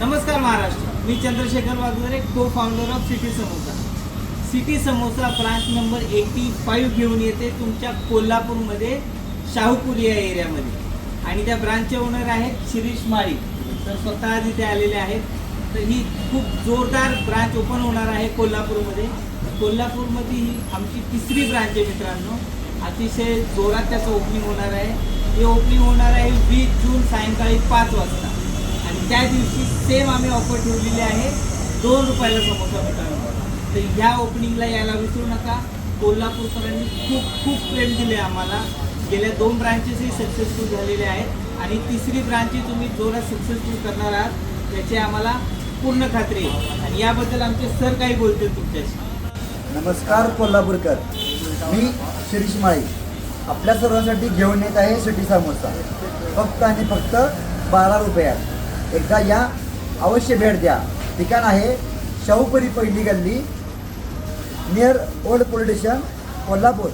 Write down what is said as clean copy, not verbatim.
नमस्कार महाराष्ट्र, मी चंद्रशेखर वाघुरे, को founder of city samosa. City samosa branch number 85 घेऊन येते तुमच्या कोल्हापूरमध्ये शाहूपुरी या एरियामध्ये. आणि त्या ब्रांचचे ओनर आहेत शिरीष माळी. तर स्वतः तिथे आलेले आहेत. तर ही खूप जोरदार ब्रांच ओपन होणार आहे कोल्हापूरमध्ये. कोल्हापूरमध्ये ही आमची तिसरी ब्रांच आहे मित्रांनो. अतिशय जोरात त्याचं ओपनिंग होणार आहे. हे ओपनिंग होणार आहे 20 जून सायंकाळी 5 वाजता. आणि त्या दिवशी सेम आम्ही ऑफर ठेवलेली आहे 2 रुपयाला समोसा मित्रांनो. तर ह्या ओपनिंगला यायला विसरू नका. कोल्हापूरकरांनी खूप खूप प्रेम दिले आम्हाला. गेल्या 2 ब्रांचेसही सक्सेसफुल झालेले आहेत आणि तिसरी ब्रांच तुम्ही जोरात सक्सेसफुल करणार आहात याची आम्हाला पूर्ण खात्री आहे. आणि याबद्दल आमचे सर काही बोलतील तुमच्याशी. नमस्कार कोल्हापूरकर, मी शिरीष माळी आपल्या सर्वांसाठी घेऊन येत आहे सिटी समोसा. फक्त आणि फक्त 12 रुपयात. एकदा या, अवश्य भेट द्या. ठिकाण आहे शाहूपुरी पहिली गल्ली, near old police station, Kolhapur.